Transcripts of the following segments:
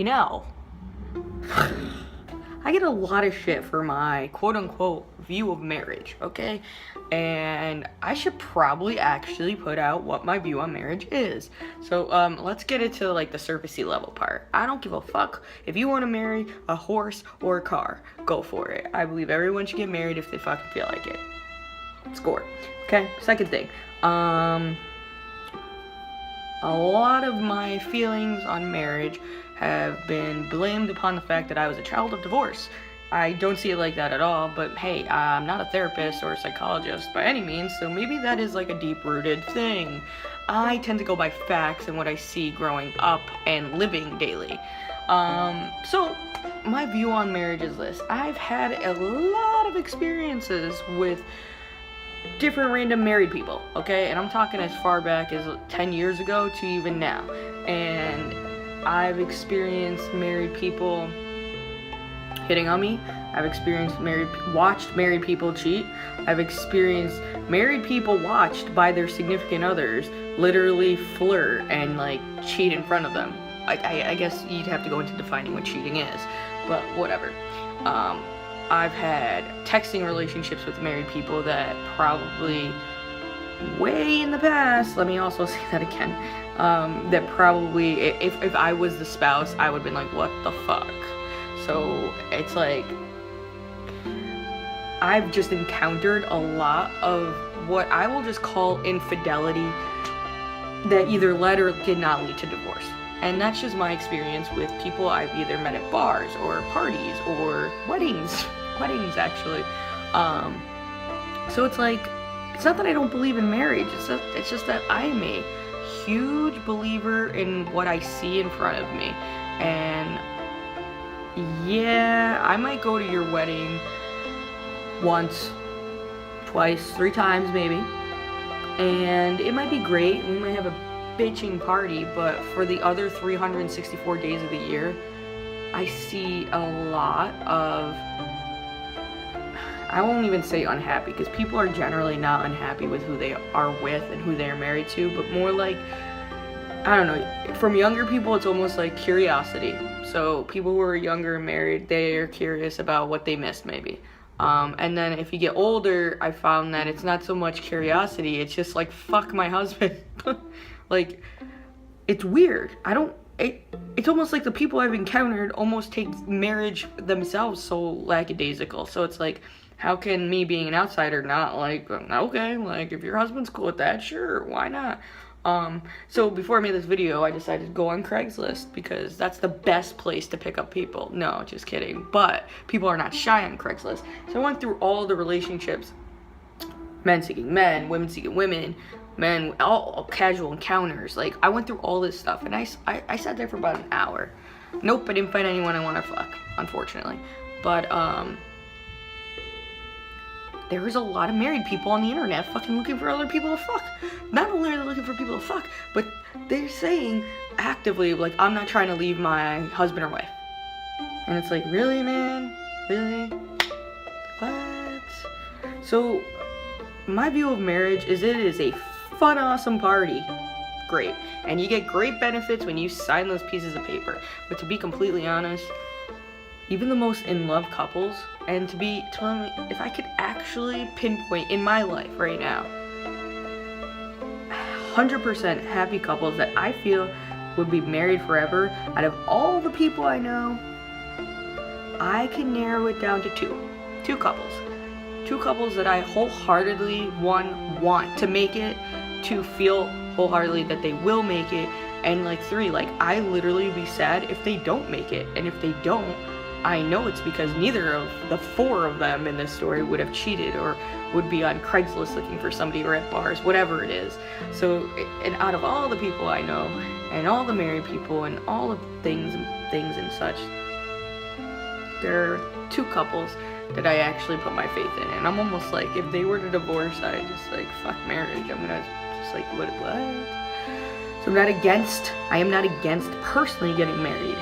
You know, I get a lot of shit for my quote-unquote view of marriage, okay? And I should probably actually put out what my view on marriage is. So let's get into like the surfacey level part. I don't give a fuck if you want to marry a horse or a car. Go for it. I believe everyone should get married if they fucking feel like it. Score. Okay, second thing. A lot of my feelings on marriage have been blamed upon the fact that I was a child of divorce. I don't see it like that at all, but hey, I'm not a therapist or a psychologist by any means, so maybe that is like a deep-rooted thing. I tend to go by facts and what I see growing up and living daily. So my view on marriage is this. I've had a lot of experiences with different random married people, okay? And I'm talking as far back as 10 years ago to even now. And I've experienced married people hitting on me. I've experienced watched married people cheat. I've experienced married people watched by their significant others literally flirt and like cheat in front of them. I guess you'd have to go into defining what cheating is, but whatever. I've had texting relationships with married people that probably way in the past, let me also say that again, that probably, if I was the spouse, I would have been like, what the fuck? So it's like, I've just encountered a lot of what I will just call infidelity that either led or did not lead to divorce. And that's just my experience with people I've either met at bars or parties or weddings actually. So it's like, it's not that I don't believe in marriage, it's just that I'm a huge believer in what I see in front of me. And yeah, I might go to your wedding once, twice, 3 times maybe, and it might be great, we might have a bitching party, but for the other 364 days of the year, I see a lot of, I won't even say unhappy, because people are generally not unhappy with who they are with and who they are married to, but more like, I don't know, from younger people, it's almost like curiosity. So people who are younger and married, they are curious about what they missed maybe. And then if you get older, I found that it's not so much curiosity, it's just like, fuck my husband. Like, it's weird. It's almost like the people I've encountered almost take marriage themselves so lackadaisical. So it's like, how can me being an outsider not like, okay, like if your husband's cool with that, sure, why not? So before I made this video, I decided to go on Craigslist because that's the best place to pick up people. No, just kidding. But people are not shy on Craigslist. So I went through all the relationships, men seeking men, women seeking women, men, all casual encounters. Like, I went through all this stuff, and I sat there for about an hour. Nope, I didn't find anyone I want to fuck, unfortunately. But, there is a lot of married people on the internet fucking looking for other people to fuck. Not only are they looking for people to fuck, but they're saying actively, like, I'm not trying to leave my husband or wife. And it's like, really, man? Really? What? So, my view of marriage is it is a fun, awesome party. Great. And you get great benefits when you sign those pieces of paper. But to be completely honest, even the most in love couples, and to me, if I could actually pinpoint in my life right now, 100% happy couples that I feel would be married forever, out of all the people I know, I can narrow it down to two couples. 2 couples that I wholeheartedly, want to make it, 2 feel wholeheartedly that they will make it, and like 3, like I literally be sad if they don't make it, and if they don't, I know it's because neither of the 4 of them in this story would have cheated or would be on Craigslist looking for somebody or at bars, whatever it is. So, and out of all the people I know, and all the married people, and all the things and such, there are 2 couples that I actually put my faith in. And I'm almost like, if they were to divorce, I just like, fuck marriage. I'm gonna just like, what? So I am not against personally getting married.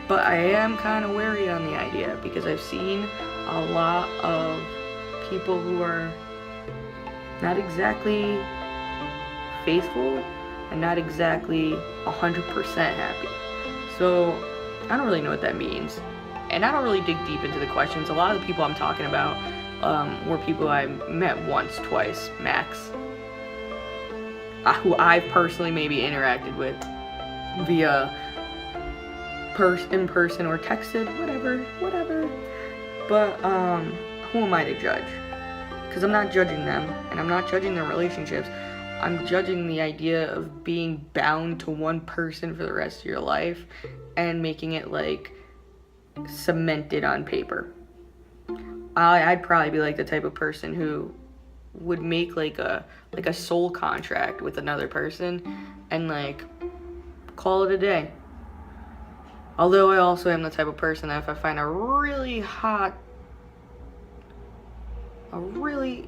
But I am kind of wary on the idea because I've seen a lot of people who are not exactly faithful and not exactly 100% happy. So I don't really know what that means. And I don't really dig deep into the questions. A lot of the people I'm talking about were people I met once, twice, max. Who I've personally maybe interacted with via in person or texted, whatever. But who am I to judge? Because I'm not judging them, and I'm not judging their relationships. I'm judging the idea of being bound to one person for the rest of your life and making it like cemented on paper. I'd probably be like the type of person who would make like a soul contract with another person and like call it a day. Although I also am the type of person that if I find a really hot, let me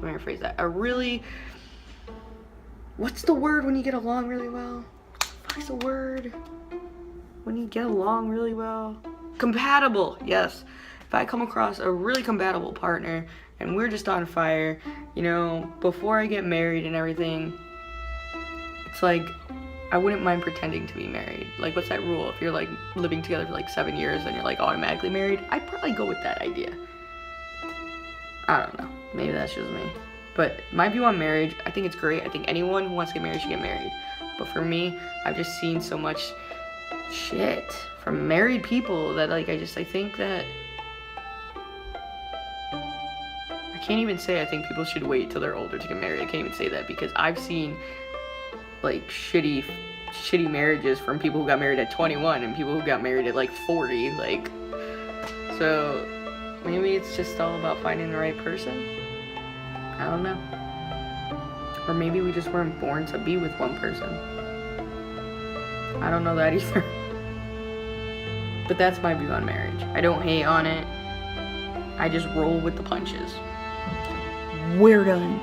rephrase that, what's the word when you get along really well? What's the word when you get along really well? Compatible, yes. If I come across a really compatible partner and we're just on fire, you know, before I get married and everything, it's like, I wouldn't mind pretending to be married. Like, what's that rule? If you're like living together for like 7 years and you're like automatically married, I'd probably go with that idea. I don't know. Maybe that's just me. But my view on marriage, I think it's great. I think anyone who wants to get married should get married. But for me, I've just seen so much shit from married people that like I think that I can't even say I think people should wait till they're older to get married. I can't even say that because I've seen like shitty marriages from people who got married at 21 and people who got married at like 40, like, so maybe it's just all about finding the right person. I don't know. Or maybe we just weren't born to be with one person. I don't know that either. But that's my view on marriage. I don't hate on it. I just roll with the punches. We're done.